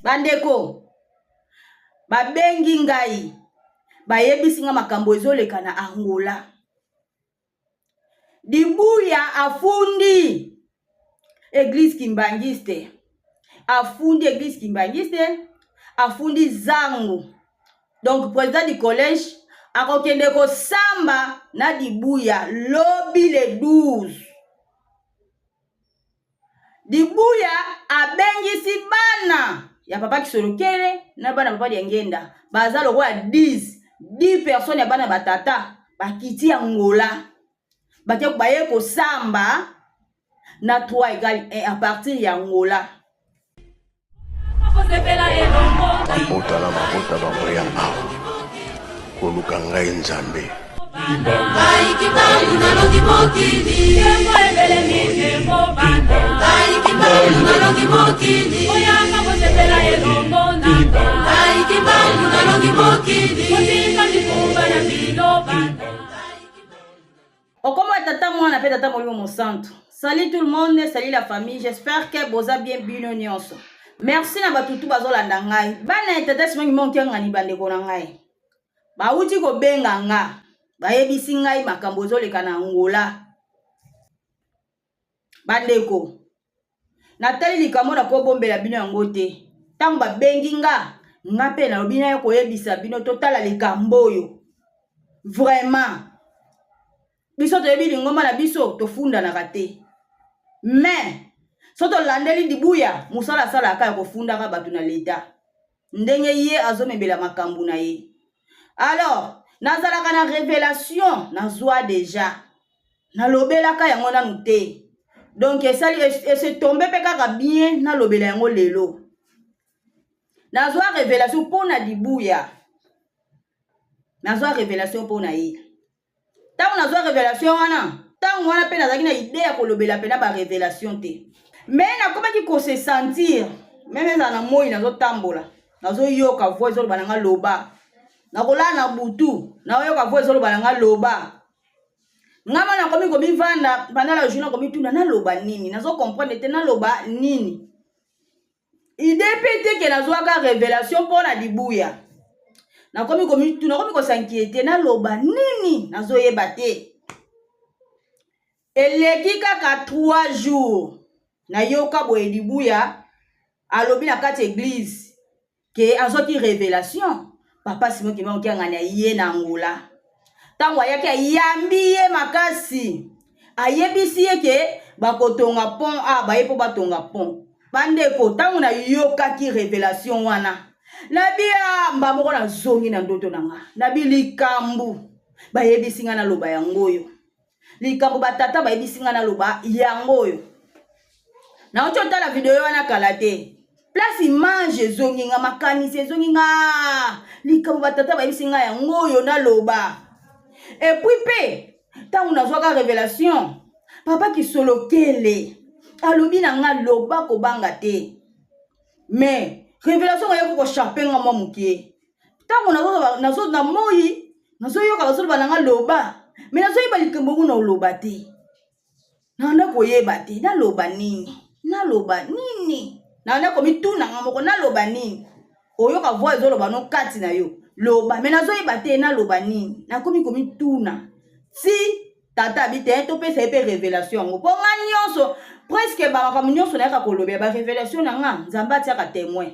bandeko babengi ngai bayebisi nga makambo ezoleka na Angola. Dibuya afundi Église Kimbangiste, afundi Église Kimbangiste, afundi zangu. Donc président du collège akokende ko samba na Dibuya lobi le 12. Dibuya abengisi bana ya papa Kisolokele na bana papa Diangenda baza loko ya 10 personnes ya bana batata bakiti Angola batie baye ko samba na 3 égale 1 à partir ya Angola. Mabota bangoya awa koluka ngai nzambe. Okomo tata mwana pe tata molimo mosantu. Salut tout le monde, salut la famille. J'espère que boza bien bino nyonso. Merci na batutu bazolanda ngai. Bana tata simongi monke ngani bandeko na ngai. Ba uti ko benga nga. Bayebisi ngai makambo ezoleka na Angola. Bandeko. Natali likambo na ko bombela bino yango te. Tango ba bengi nga pe na lobina yo koyebisa bino totala likambo oyo. Vraiment. Biso to yebi lingoma na biso tofunda na kate. Mais soto landeli Dibuya musala sala aka kofunda ka batu na leta. Ndenge ye azomebela makambu na ye. Alors, nazalaka na révélation nazwa déjà. Na lobela ka yango na nute. Donc esali se tombe pe kaka bien na lobela yango lelo. Nazwa révélation pona Dibuya. Nazwa révélation pona ye. Tango nazwa révélation wana, tango wana pe nazaki na idée ya kolobela pe na ba révélation te. Mais nakomaki ko se sentir, même na moi nazo tambola, nazo yoka voix zo bananga loba. Nakola na butu, na yoka voix zo bananga loba. Ngama nakomi ko mivanda, pendant la journée ko mituna na loba nini, nazo comprendre te na loba nini. Idée pété que nazo ka révélation pour na Dibuya. Nakomi ko mituna, nakomi ko s'inquiéter na loba nini, nazo yeba te. Eleki kaka 3 jours. Na yoka boye Dibuya alobi na kati église ke azoki révélation papa Simon ki monki ngana ye na Angola. Tango yake yambi ye makasi ayebisi ye ke bakotonga pont baye po batonga pont. Bandeko tango na yoka ki révélation wana nabia mbamoko na zongi na ndoto nanga nabi likambu bayebisi ngana loba yangoyo likambu batata bayebisi ngana loba yangoyo. Na ocho tala video wana kalate. Place image zongi nga makanisi zongi nga. Likambo batata bayebisi nga ya ngoyo na loba. Et puis pe tango nazwaka révélation papa Kisolokele alobi na nga loba ko banga te. Mais révélation ya ko chaper nga mwa mukie. Tango nazo na moi nazo yoka bazo bananga loba. Mais nazo yiba likambo na loba te. Na nda ko yeba te na loba nini. Naloba nini na komi tuna ngamoko naloba nini oyoka voix ezoloba no kati na yo loba mais nazoyeba te naloba nini nakomi komi tuna si tata bite to pe sepe révélation ngo po nga nyonso presque ba makambo nyonso na ka kolobela ba révélation na nga nzamba atia ka témoin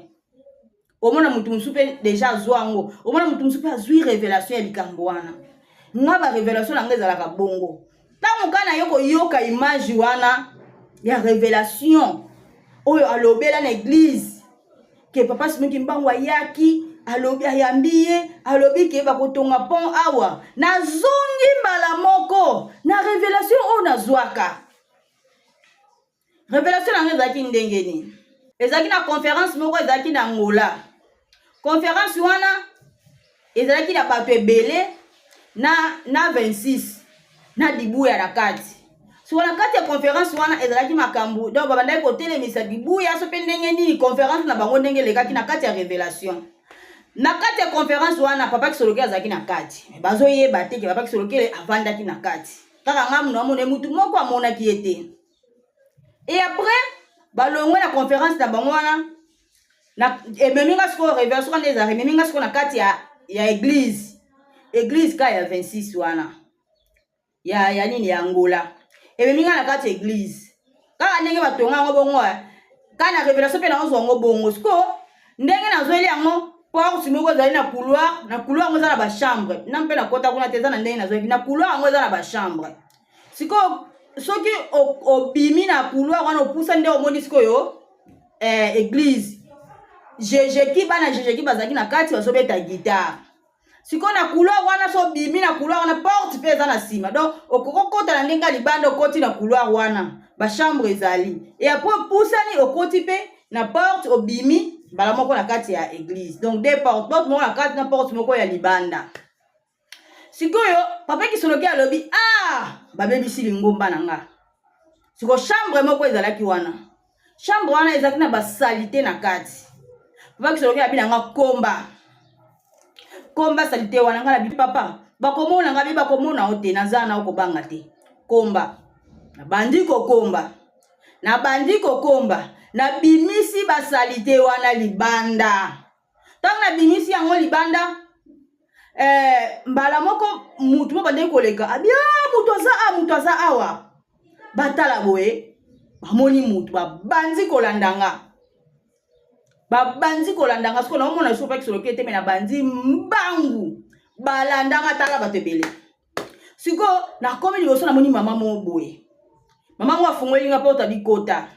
omona mutu musupe déjà zwango omona mutu musupe azwi révélation ya likambo wana nga ba révélation na nga ezalaka bongo tango kana yoko yoka image wana ya révélation oyo alobela na église ke papa Simon Kimbangu ayaki alobi ayambiye alobi ke bakotonga pont awa na zongi mbala moko na révélation o nazwaka révélation na ngezaki ndengeni ezaki na conférence moko ezaki na Angola conférence wana ezaki na bato ebele na 26 na Dibuya na kati. So na kati ya conférence wana ezalaki makambu donc babandaki kotelemisa Dibuya so pe ndenge nini conférence na bango ndenge lekaki na kati ya révélation. Na kati ya conférence wana papa Kisolokele azalaki na kati. Bazo yeba te ke papa Kisolokele avandaki na kati. Kaka ngamu na mona mutu moko amonaki ete. Et après balongwe na conférence na bango wana na ememinga siko révélation quand les arrêts ememinga siko na kati ya église ka ya 26 wana ya nini ya Angola ememinga na kati ya église kaka ndenge batonga ngo bongo kana révélation pe na ngo bongo siko ndenge nazoeli yango porte moko ezali na couloir ngo eza na ba chambre na mpe na kota kuna te eza na ndenge nazoeli na couloir ngo eza na ba chambre siko soki obimi na couloir wana opusa nde omoni sikoyo église Jéjeki bazaki na kati bazobeta guitare siko na couloir wana so bimi na couloir wana porte pe eza na sima donc okokota na ndenge libanda okoti na couloir wana ba chambre ezali et après pusani okoti pe na porte obimi bala moko na kati ya église donc deux portes moko na kati na porte moko ya libanda sikoyo papa Kisoloki alobi babebisi lingomba na nga siko chambre moko ezalaki wana chambre wana ezalaki na basalite na kati papa Kisoloki abi na nga komba salite wana nga na bi papa bakomona nga bi bakomona ote naza na okobanga te komba na bandi kokomba na bimisi basalite wana libanda tant na bimisi yango libanda mbala moko mutu mo bande koleka abia mutu aza awa batala boye bamoni mutu babanzi kolandanga siko na omona sopa Kisoloki ete na banzi mbangu balandanga tala batebele siko na komi liboso na moni mama mo boye mama mo afungoli nga porta bikota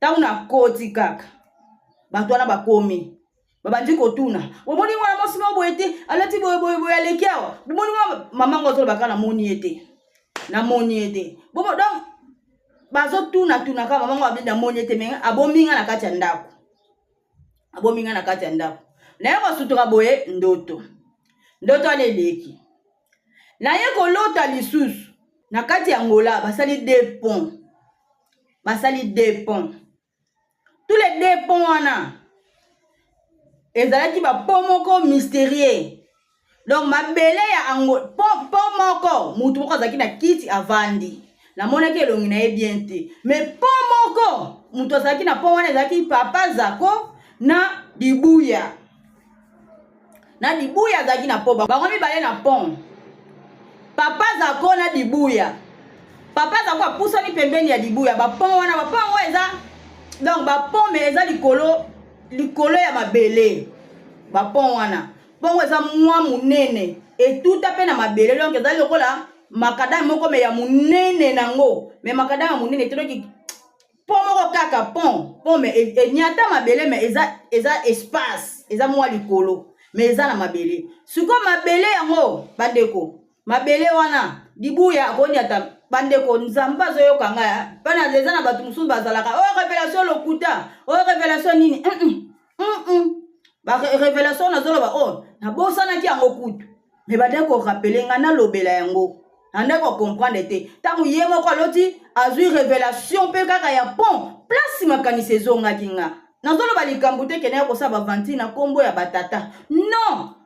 tangu na koti kaka bato wana bakomi babandi kotuna omoni mwana mosi mo boye te alati boye aleki awa bomoni mama ngo zolo baka na moni ete bomo donc bazotuna kaka mama ngo abinda moni ete menga abominga na kati ya ndako na ye kosutuka boye ndoto wana eleki na ye kolota lisusu na kati ya Angola basali deux ponts tous les deux ponts wana ezalaki ba pont moko mystérieux donc mabele ya Angola pont moko mutu moko azalaki na kiti avandi na monaki elongi na ye bien te mais pont moko mutu azalaki na pont wana ezalaki papa Zako na Dibuya azalaki na pont bango mibale na pont papa Zako na Dibuya papa Zako apusani pembeni ya Dibuya ba pont wana eza donc ba pont mais eza likolo ya mabele ba pont wana bongo eza mwa munene etuta pe na mabele donc eza lokola makadami moko me ya munene nango mais makadami munene toki pont moko kaka pont mais enyata mabele mais eza espace eza mwa likolo mais eza na mabele siko mabele yango bandeko mabele wana Dibuya akonyata bandeko nzamba zoyoka nga pana eza na batu mususu bazalaka révélation lokuta révélation nini ba révélation nazoloba na bosana ki yango kutu mais bandeko rappeler nga na lobela yango andeko comprendre te tangu ye moko aloti azui révélation pe kaka ya pont place makanisi ezongaki nga nazoloba likambo te kene ko saba vanti na kombo ya batata non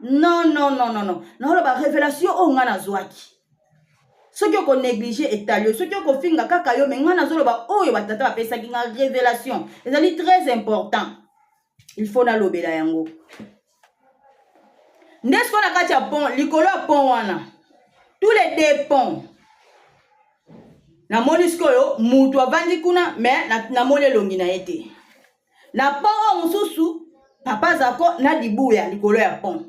nazoloba révélation nga nazwaki soki oko négliger etalio soki oko finga kaka yo me nga nazoloba oyo batata bapesaki nga révélation ezali très important il faut na lobela yango ndesko na kati ya pont likolo ya pont wana tous les deux ponts na moni sikoyo mutu avandi kuna mais na moni elongi na ete na pont mosusu papa Zako na Dibuya likolo ya pont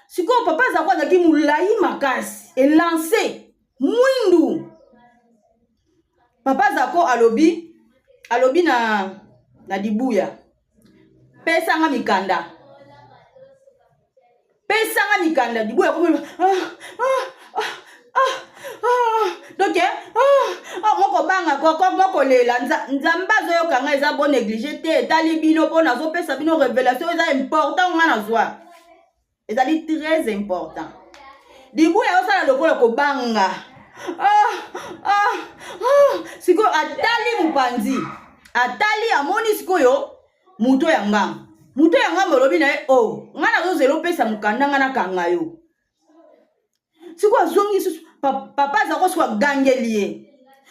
sikoyo papa Zako azaki mulai makasi elance mwindu papa Zako alobi na Dibuya pesanga mikanda Dibuya komi donc moko banga moko lela nzamba zoyoka nga eza bon négligé te etali bino po nazopesa bino révélation eza important nga nazwa ezali très important Dibuya osala lokola kobanga sikoyo atali mupanzi atali amoni sikoyo muto ya ngamba olobi na ye nga nazozela opesa mukanda nga nakanga yo sikoyo azongi susu papa Zako sikoyo agangeli ye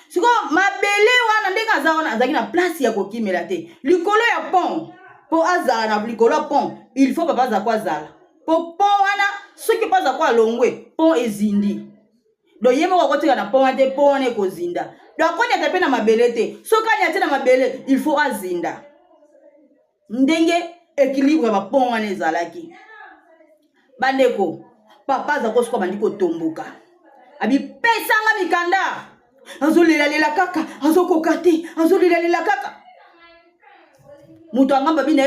sikoyo mabele wana ndenge aza wana azalaki na place ya kokimela te likolo ya pont po azala na likolo pont il faut papa za kwa zala po pont wana soki pa za kwa longwe pont ezindi do yemo ko tika na pont ate pont ne ko zinda do akonya tape na mabele te soki anya te na mabele il faut azinda ndenge équilibre ba pont wana ezalaki bandeko papa za ko siko bandi ko tomboka abi pesanga mikanda azolela kaka azokoka te azolela kaka mutu angamba bina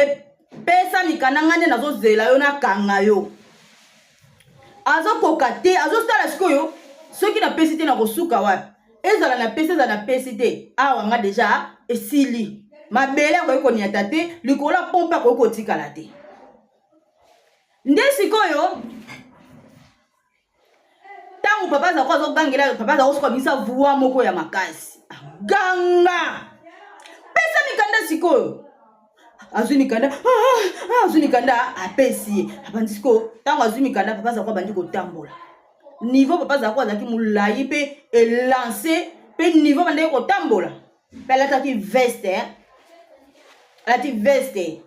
pesa mikanda ngane nazozela yo na kanga yo azokoka te azostala sikoyo soki na pesi te na kosuka wapi ezala na pesi ezala na pesi te awa nga deja esili mabele akoki koniata te likolo pompe akoki kotikala te nde sikoyo tangu papa za kwa zogangela papa za kosuka bisa vuwa moko ya makasi ganga pesa mikanda sikoyo azuni kanda apesi abandisiko tango azuni kanda papa za kwa bandi kotambola niveau papa za kwa zaki mulai pe elancer pe niveau bandi kotambola pe lataki veste alati veste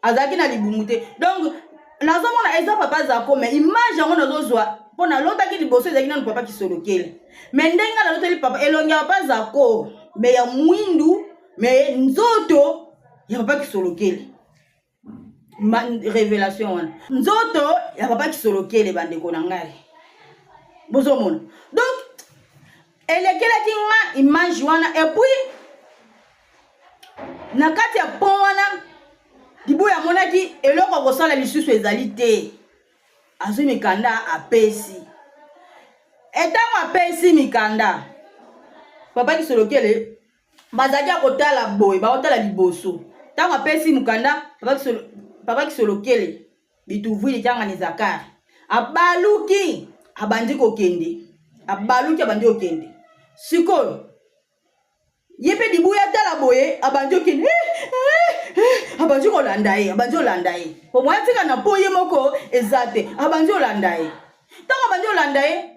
azaki na libumute donc nazomona eza papa za ko mais image yango nazozwa pona lotaki liboso ezaki nanu papa kisolokele mais ndenga na loteli papa elongia papa za ko mais ya mwindu mais nzoto ya papa kisolokele révélation wana nzoto ya papa kisolokele bandeko na ngai bozomona donc elekelaki nga image wana et puis na kati ya pont wana dibu ya monaki eloko kosala lisusu ezali te azwi mikanda apesi etango apesi mikanda papa kisolokele bazaki akotala boye bakotala liboso tango apesi mukanda papa kisolokele bituvwili tyanga ni zakari abaluki abandi kokende sikoyo yepe dibu ya tala boye abandi kokende abandi kolanda ye po moya tika na po ye moko ezate abandi olanda ye tango abandi olanda ye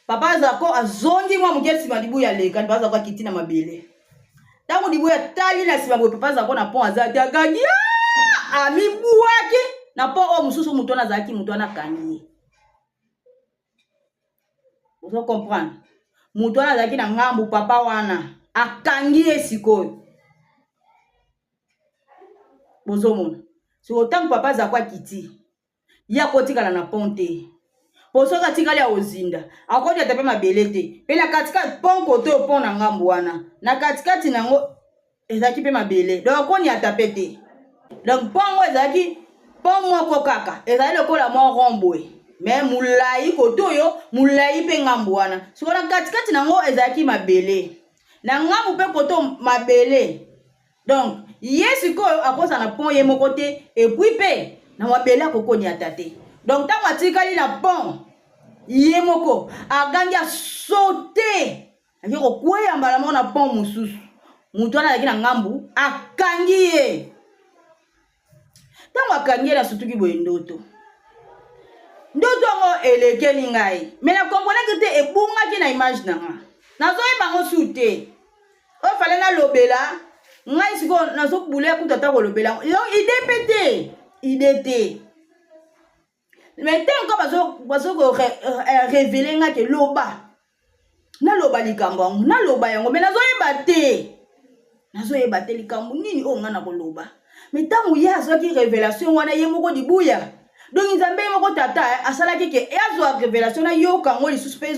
papa zako azongi mwa muke nsima dibu ya leka papa zako akiti na mabele tango dibu ya tali na nsima boye papa zako na pont azate akangi amibuaki na po o mususu mutu wana azalaki mutu wana akangi ye ozo comprendre mutu wana azalaki na ngambu papa wana akangi ye sikoyo bozomona siko tango papa zako akiti ye akotikala na pont te po soki atikali aozinda akoti ata mpe mabele te mpe na katikati pont kote oyo pont na ngambu wana na katikati nango ezalaki mpe mabele donc akoni ata mpe te donc pont ngo ezalaki pont moko kaka ezali lokola mwa romboe mais mulai kote oyo mulai mpe ngambu wana siko na katikati nango ezalaki mabele na ngambu mpe kote mabele donc ye sikoyo akosa na pont ye moko te epuis mpe na mabele akokoni ata te donc tango atikali na pont ye moko agangi asote aki kokweya mbala moko na pont mosusu mutu wana azalaki na ngambu akangi ye tango akangi ye nasutuki boye ndoto yango elekeli ngai me na komponaki te ebungaki na image na nga nazoyeba ngo su te oyo fale nalobela ngai sikoyo nazobule kuta ata kolobela donc ide te mais te encore bazoko révéler nga ke naloba likambo yango naloba yango mais nazoyeba te likambo nini oyo nga na koloba mais ntango ye azwaki révélation wana ye moko dibuya donc nzambe ye moko tata asalaki ke azwa révélation na yoka ngo lisusu mpe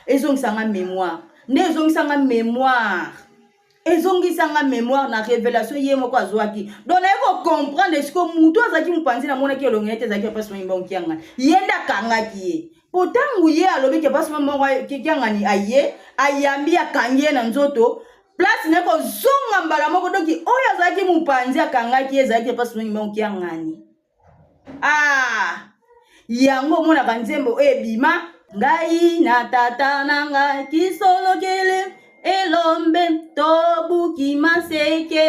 ezongisanga mémoire nde ezongisanga mémoire na révélation ye moko azwaki donc naye kocomprendre siko mutu azalaki mopanzi na monaki elongi ete ezalaki apasi moyimba okiangani ye nde akangaki ye po ntango ye alobi ke apasi moko kiangani aye ayambi akangi ye na nzoto place naye kozonga mbala moko doki oyo azalaki mopanzi akangaki ye ezalaki apasi moyimba okiangani yango omonaka nzembo ebima ngai na tata na ngai kisolokele elombe tobuki maseke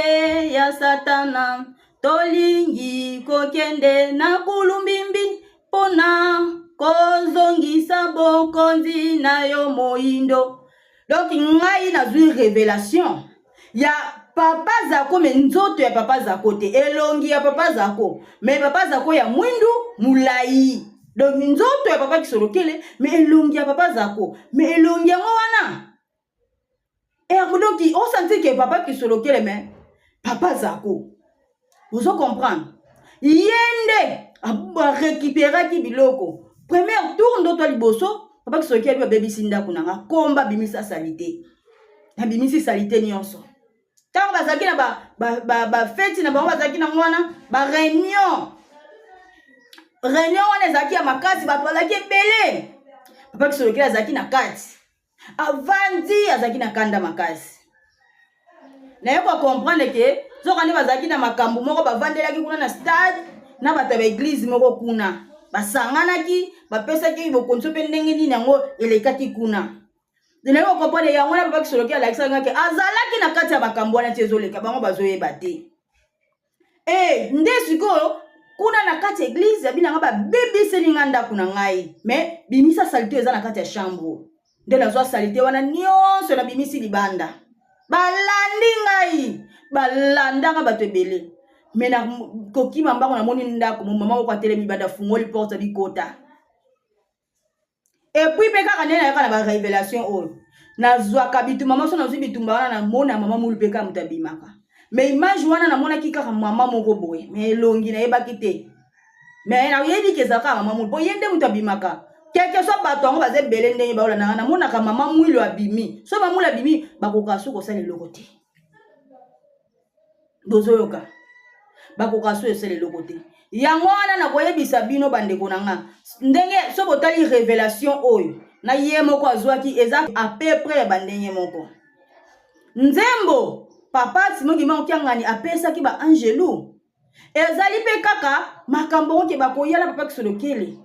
ya satana tolingi kokende na kulumbimbi pona kozongisa bokonzi na yo moindo donc ngai nazwi révélation ya papa zako me nzoto ya papa zako te elongi ya papa zako me papa zako ya mwindu mulai donc nzoto ya papa kisolokele me elongi ya papa zako me elongi yango wana donc on sentit que papa kisolokele me papa zako vous comprendre yende a récupérer ki biloko premier tour ndoto liboso papa kisolokele ba baby sinda kunanga komba bimisa salite na bimisi salite nyonso tant bazaki na ba fête na bango bazaki na mwana ba réunion wana ezaki ya makasi bato bazaki ebele papa kisolokele azaki na kati avandi azaki na kanda makasi na yo comprendre que zokande bazaki na makambo moko bavandelaki kuna na stade na bato ba église moko kuna basanganaki bapesaki bokonzi mpe ndenge nini yango elekaki kuna de na yo comprendre yango na papa kisolokele alakisaka ke azalaki na kati ya makambo wana ti ezoleka bango bazoyeba te nde sikoyo kuna na kati ya église binanga babebiseli nga ndako na ngai me bimisa salite eza na kati ya chambre nde nazwa salite wana nyonso na bimisi libanda balandi ngai balandanga bato ebele me na kokima mbango namoni ndako mama moko atelemi banda fungoli porte bikota epuis mpe kaka nde nayaka na barévélation oyo nazwaka bitumba moso nazwi bitumba wana namona mama mulu mpe kaka moto abimaka me image wana namonaki kaka mama moko boye me elongi nayebaki te me nayebi ke ezalaka mama mulu po ye nde moto abimaka keke so bato yango baza ebele ndenge baolandanga namonaka mama mwilo abimi so mama mwilo abimi bakoka so kosala eloko te bozoyoka bakoka so esala eloko te yango wana nakoyebisa bino bandeko na nga ndenge so botali révélation oyo na ye moko azwaki eza à peu près ya bandenge moko nzembo papa simokima okiangani apesaki ba angelu ezali mpe kaka makambo oke bakoyala papa kisolokele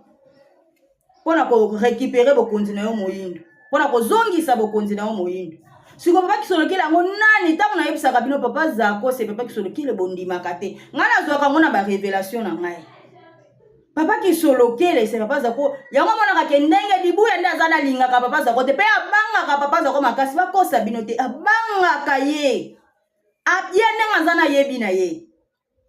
mpona korécupérer bokonzi na yo moyindo mpona kozongisa bokonzi na yo moyindo siko papa kisolokele yango nani ntango nayebisaka bino papa zako se papa kisolokele bondimaka te ngai nazwaka yango na barévélation na ngai papa kisolokele se papa zako yango monaka ke ndenge dibuya nde aza nalingaka papa zako te mpe abangaka papa zako makasi bakosa bino te abangaka ye ndenge aza nayebi na ye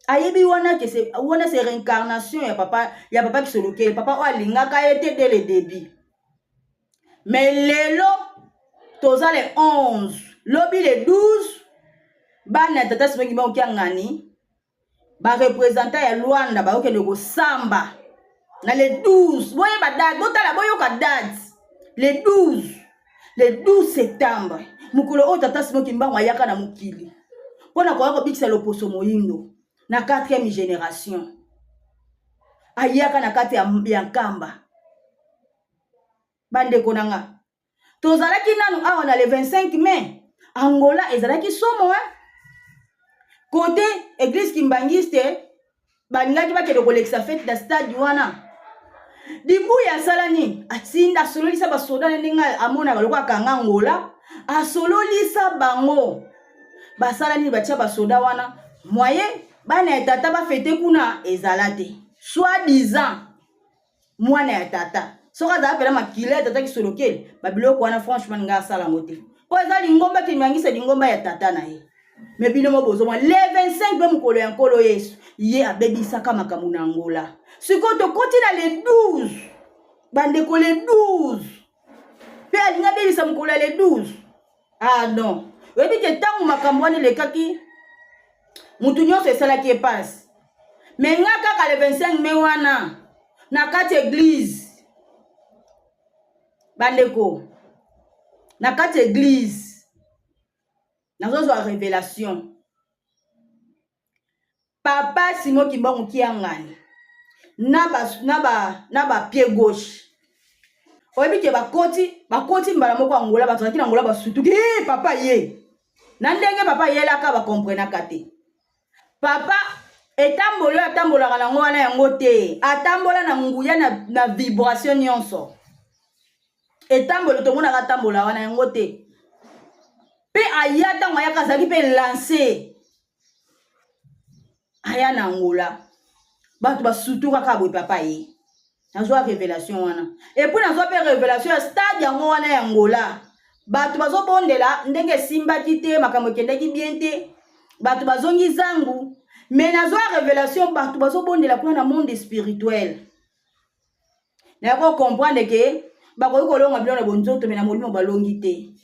ayebi wana ke se réincarnation ya papa kisolokele papa oyo alingaka ye te dès le début mais lelo toza le 11 lobi le 12 bana tata simokima okiangani barepresentant ya Luanda baokende kosamba na le 12 boyeba date botala boyoka date le 12 septembre mokolo oyo tata simokima ayaka na mokili mpona koya kobikisa loposo moyindo na 4e génération ayaka na kati ya nkamba bandeko nanga tozalaki nanu awa na le 25 mai Angola ezalaki somo côté église kimbangiste balingaki bakende kolekisa fete na stade wana dibuya asala nini atinda asololisa basoda ndenge amonaka lokola akanga Angola asololisa bango basala nini batia basoda wana moyen bana ya tata bafete kuna ezala te soi-disant mwana ya tata soka azala pela makila ya tata kisolokele babiloko wana franchement nga asala yango te po eza lingomba kimangisa lingomba ya tata na ye me bino mo bozomwa le 25 mpe mokolo ya nkolo yesu ye abebisaka makambo na Angola sikoyo tokoti na le 12 bandeko le 12 mpe alingi abebisa mokolo ya le 12 non oyebi ke ntango makambo wana elekaki mutu nyonso esalaki epasi me nga kaka le 25 mai wana na kati église bandeko na kati église nazozwa révélation papa Simon Kimbongo kiangani na ba pied gauche oyebi ke bakoti mbala moko Angola bazalaki na Angola basutuki papa ye na ndenge papa yelaka bakomprenaka te papa etambolo atambolaka nango wana yango te atambola na nguya na vibration nyonso etambolo tomonaka atambola wana yango te pe aya ntango ayaka azalaki mpe lance aya na Angola bato basutu kaka boye papa ye nazwa révélation wana epuis nazwa mpe révélation ya stade yango wana ya Angola bato bazobondela ndenge esimbaki te makambo ekendaki bien te bato bazongi zangu mais nazwa révélation bato bazobondela kuna na monde spirituel na ko comprendre que bakoki kolonga biloko na bonzoto me na molimo balongi te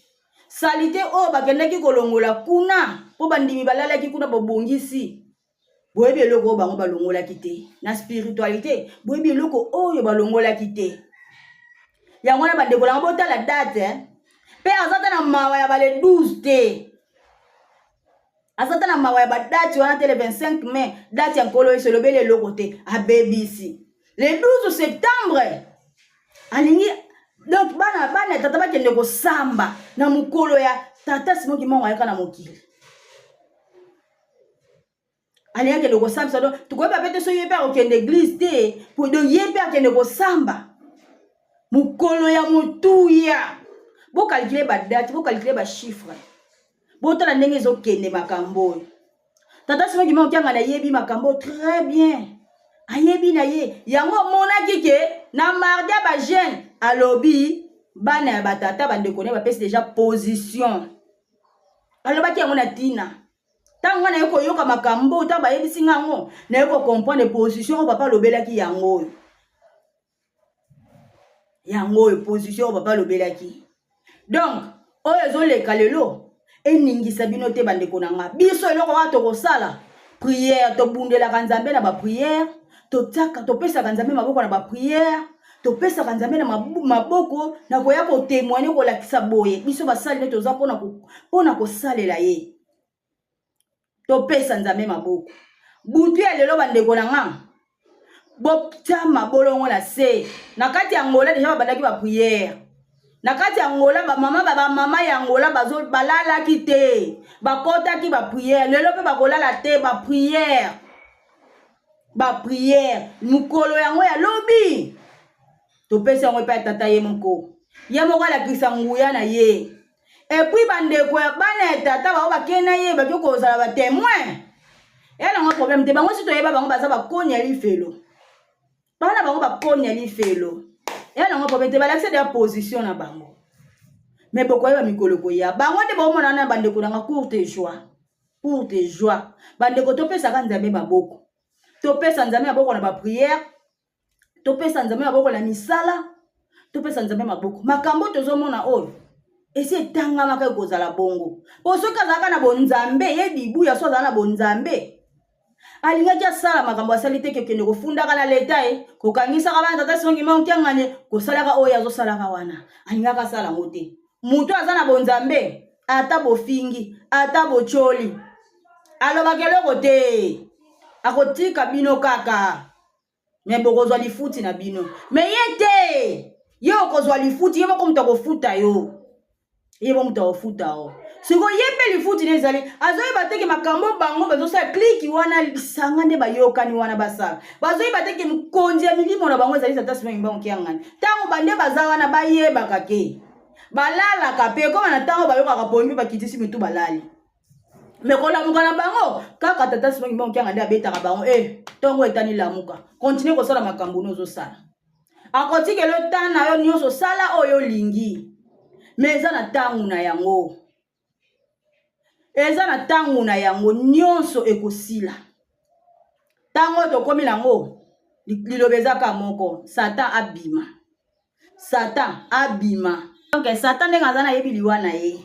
salite oyo bakendaki kolongola kuna mpo bandimi balalaki kuna bobongisi boyebi eloko oyo bango balongolaki te na spiritualité boyebi eloko oyo balongolaki te yango na bandeko nango botala date mpe azata na mawa ya bale 12 te azata na mawa ya badate wana te le 25 mai date ya nkolo yesu elobeli eloko te abebisi le 12 septembre alingi donc bana tata bakende kosamba na mokolo ya tata Simon Kimbangu ayaka na mokili alingi akende kosambisa donc tukoyeba pete so ye mpe akokende église te po donc ye mpe akende kosamba mokolo ya motuya bokalkile badate bokalkile bachiffre botala ndenge ezokende makambo oyo tata Simon Kimbangu kianga na yebi makambo très bien ayebi na ye yango monaki ke na mardi ya bajeune alobi bana ya batata bandeko ne bapesi déjà position alobaki yango na tina ntango na ye koyoka makambo ntango bayebisi ngango na ye kocomprendre position oyo papa alobelaki yango oyo position oyo papa alobelaki donc oyo ezoleka lelo eningisa bino te bandeko na nga biso eloko kaka tokosala prière tobundelaka nzambe na baprière topesaka nzambe maboko na baprière topesaka nzambe na maboko na koya kotémoigner kolakisa boye biso basali nde toza mpona kosalela ye topesa nzambe maboko butu ya lelo bandeko na nga botama bolongo na se na kati ya ngola deja babandaki baprière na kati ya ngola bamama ya ngola balalaki te bakotaki baprière lelo mpe bakolala te baprière mokolo yango ya lobi topesi yango epa ya tata ye moko alakisa nguya na ye epuis bandeko ya bana ya tata bao bakena ye baki kozala batémoin elango problème te bango si toyeba bango baza bakoni ya lifelo bana bango bakoni ya lifelo elango problème te balakisa de position na bango mais bokoyeba mikolo koya bango nde baomona na bandeko nanga courte joie bandeko topesaka nzambe maboko topesa nzambe maboko na baprière topesa nzambe maboko na misala topesa nzambe maboko makambo tozomona oyo esi etangamaka ekozala bongo po soki azalaka na bonzambe ye dibuya so azala na bonzambe alingaki asala makambo asali te kekende kofundaka na leta kokangisaka bana tata Simon Kimbangu kiangane kosalaka oyo azosalaka wana alingaka asala yango te mutu aza na bonzambe ata bofingi ata bocholi alobaka eloko te akotika bino kaka me bokozwa lifuti na bino me ye te ye okozwa lifuti ye moko mutu akofuta yo ye bo mutu akofuta o siko ye mpe lifuti ne ezali azoyeba teke makambo bango bazosala kliki wana lisanga nde bayokani wana basala bazoyeba teke mikonzi ya milimo na bango ezali tata Simon Kimbangu kiangani ntango bande baza wana bayebaka ke balalaka mpe koma na ntango bayokaka poni mpe bakitisi mitu balali me kolamuka na bango kaka tata Simon Kimbangu kiangani nde abetaka bango ntongo etani lamuka continue kosala makambo nozosala akotikela otana na yo nyonso sala oyo olingi me eza na ntango na yango nyonso ekosila ntango oyo tokomi nango liloba ezaka moko satan abima donc satan ndenge aza nayebi liwa na ye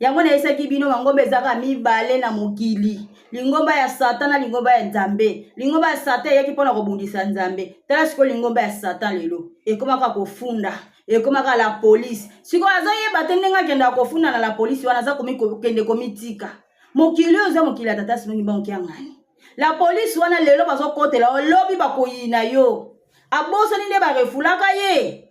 yango nayesaki bino bangomba ezaka mibale na mokili lingomba ya satan na lingomba ya nzambe lingomba ya satan eyaki mpona kobundisa nzambe tala sikoyo lingomba ya satan lelo ekomaka kofunda ekomaka la polisi sikoyo azoyeba te ndenge akendaka kofunda na la polisi wana aza kende komitika mokili oyo eza mokili ya tata Simon Kimbangu kiangani la polisi wana lelo bazokotela olobi bakoyina yo abosani nde barefulaka ye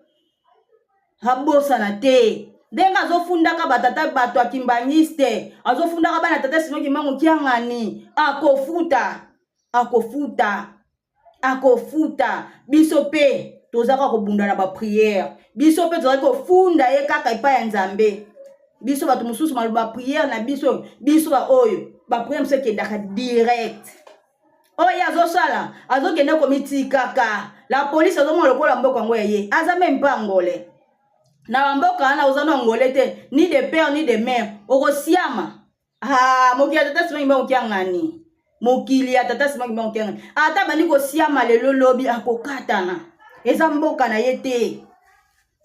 abosana te ndenge azofundaka batata bato akimbangiste azofundaka bana tata Simon Kimbangu kiangani akofuta biso pe tozaka kobunda na baprière biso pe tozaka kofunda ye kaka epai ya nzambe biso bato mosusu maloba prière na biso baoyo baprière mosu ekendaka direct oyo azosala azokende komitikaka la polisi azomona lokola mboka yango ya ye aza meme mpe angole na bamboka wana oza na ngole te ni de père ni de mère okosiama Ah, mokili ya tata simangi bango kia ngani. Mokili ya tata simangi bango kia ngani. Ata bandi ko siama lelo lobi akokatana. Eza mboka na ye te.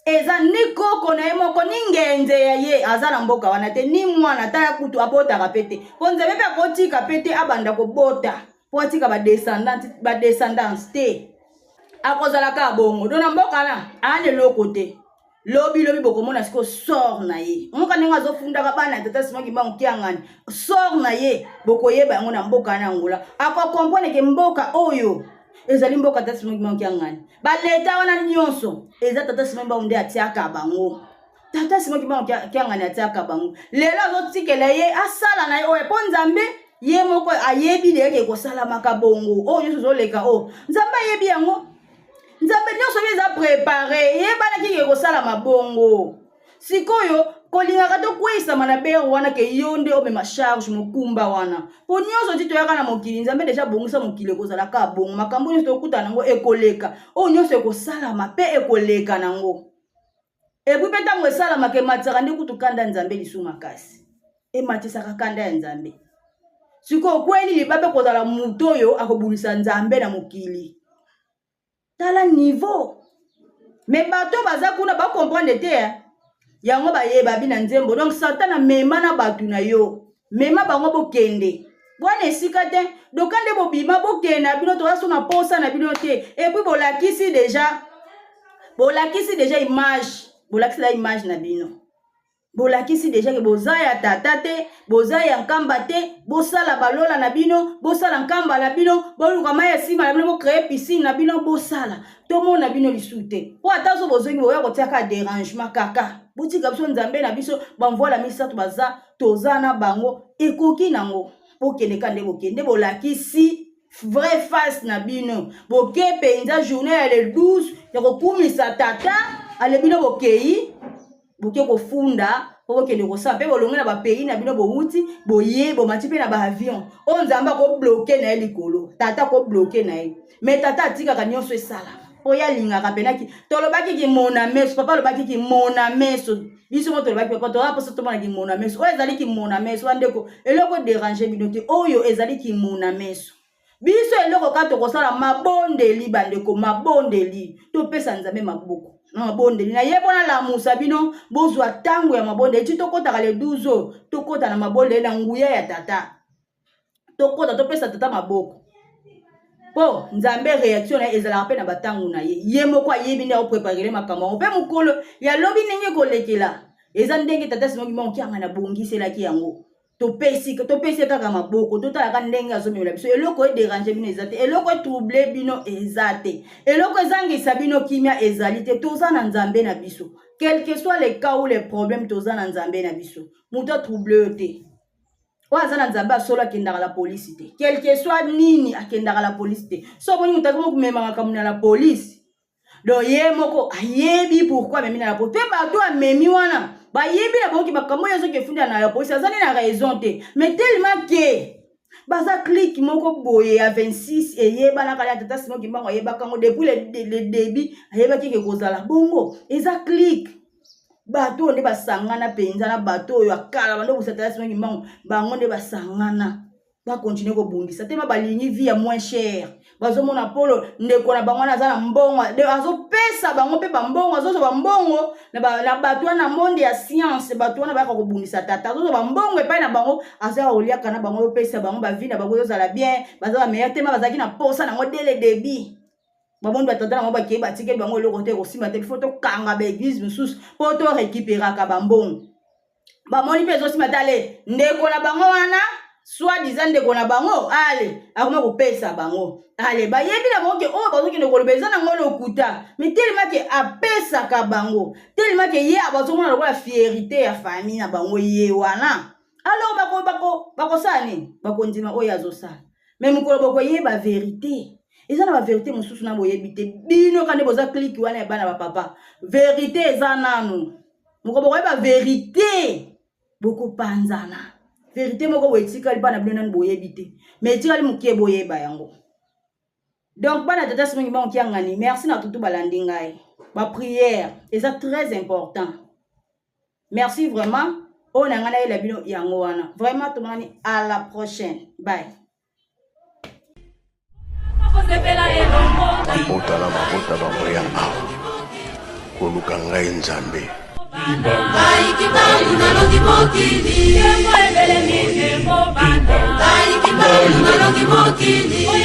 Eza ni koko na ye moko ni ngenze ya ye aza na mboka wana te ni mwana tala kutu abotaka pete. Po nzambe pe akotika pete abanda kobota. Po atika ba descendance te. Akozalaka bongo. Dona mboka na ane loko te. Lobi bokomona siko sort na ye. Moka nenga zo fundaka bana tata simangi bango kia ngani. Sort na ye bokoyeba yango na mboka na Angola. Ako comprendre ke mboka oyo ezali mboka tata simangi bango kia ngani. Ba leta wana nyonso eza tata simangi bango nde atiaka bango. Tata simangi bango kia ngani atiaka bango. Lelo zo tikela ye asala na ye oyo po Nzambe ye moko ayebi de ke kosala makabongo. Oh nyonso zo leka oh. Nzambe ayebi yango. Nzambe nyonso eza préparé yebana kike kosala mabongo sikoyo kolingaka to kwisa na bere wana ke yonde omema charge mokumba wana po nyonso ti toyaka na mokili Nzambe deja bongisa mokili kozala ka bongo makambo nyonso tokuta nango ekoleka o nyonso ekosalama pe ekoleka nango epuis pe ntango esalama ke matisaka nde kutu kanda Nzambe lisu makasi ematisaka kanda ya Nzambe sikoyo kweli libabe kozala mutu oyo akobulisa Nzambe na mokili tala niveau mais bato baza kuna ba comprendre te yango bayeba bina nzembo donc Satan a mema na batu na yo mema bango bokende bwana esika te dokande bobima bokenda bino to aso na posa na bino te et puis bolakisi déjà image na bino bolakisi déjà ke boza ya tata te boza ya nkamba te bosala balola na bino bosala nkamba na bino boluka mai esima na bino bocreye piscine na bino bosala tomona bino lisu te po ata so bozongi boya kotiaka dérangement kaka botika biso Nzambe na biso bamvola misato baza toza na bango ekoki nango bokende kande bokende bolakisi vrai face na bino boke penza journée ya le 12 ya kokumisa tata ale bino bokei boke kofunda bokende kosala mpe bolonge na bapays na bino bowuti boye bomati mpe na baavion oyo Nzambe akobloke na ye likolo tata akobloke na ye mais tata atikaka nyonso esala oyo alingaka penaki tolobaki ki mona meso papa alobaki ki mona meso biso mo tolobaki papa toa poso tomona ki mona meso oyo ezali ki mona meso wandeko eloko déranger bino te oyo ezali ki mona meso biso eloko ka tokosala mabondeli bandeko mabondeli topesa Nzambe maboko mabondeli na ye bona lamusa bino bozwa tango ya mabondeli ti tokotaka le 12 tokota na mabondeli na nguya ya tata tokota topesa tata maboko po Nzambe réaction na ezalaka pe na batangu na ye moko ayebi nde akopreparele makambo pe mokolo ya lobi ndenge kolekela eza ndenge tata simangi bango kianga na bongiselaki yango topesi kaka maboko totalaka ndenge azomemela biso eloko edérange bino eza te eloko etrouble bino eza te eloko ezangisa bino kimia ezali te toza na Nzambe na biso quel que soit le cas ou les problèmes toza na Nzambe na biso mutu atrouble te oyo aza na Nzambe asolo akendaka la polisi te quel que soit nini akendaka la polisi te so boni mutu akoma komema makambo na la polisi donc ye moko ayebi pourquoi amemi na la polisi mpe bato amemi wana bayebi na bango ki makambo oyo azoki efunda na la polisi azali na raison te mais tellement ke baza clique moko boye ya 26 eyebanaka ya tata simangi bango ayebaka ngo depuis le début ayebaki ke kozala bongo eza clique bato oyo nde basangana penza na bato oyo akala bando kosala tata simangi bango nde basangana bakontinue kobundisa te balingi vie ya moins cher bazomona polo ndeko na bango wana aza na mbongo azopesa bango mpe bambongo azozwa bambongo na bato wana monde ya science bato wana bayaka kobundisa tata azozwa bambongo epai na bango azala koliaka na bango opesa bango bavi na bango ezozala bien baza bameilleur tema bazalaki na posa nango dès le début babondi batata nango bakei batikeli bango eloko te kosimba te fo tokanga baeglise mosusu mpo torécupéraka bambongo bamoni mpe ezosimba te ale ndeko na bango wana soi-disant ndeko na bango ale akoma kopesa bango ale bayebi na bango ke oyo bazokende koloba eza nango lokuta mais tellement ke apesaka bango tellement ke ye abazomona lokola fierité ya famille na bango ye wana alors bakosala nini bakondima oyo azosala mais mokolo bokoyeba vérité eza na bavérité mosusu na boyebi te bino kande boza kliki wana ya bana bapapa vérité eza nanu mokolo bokoyeba vérité bokopanzana vérité moko boye etikali bana bino nani boyebi te mais etikali mokie boyeba yango donc bana tata simangi bango kiangani merci na tutu balandi ngai baprière eza très important merci vraiment On a ngana la bino yango wana. Vraiment tout le à la prochaine. Bye. Mabota bamboya awa koluka ngai nzambe Mokili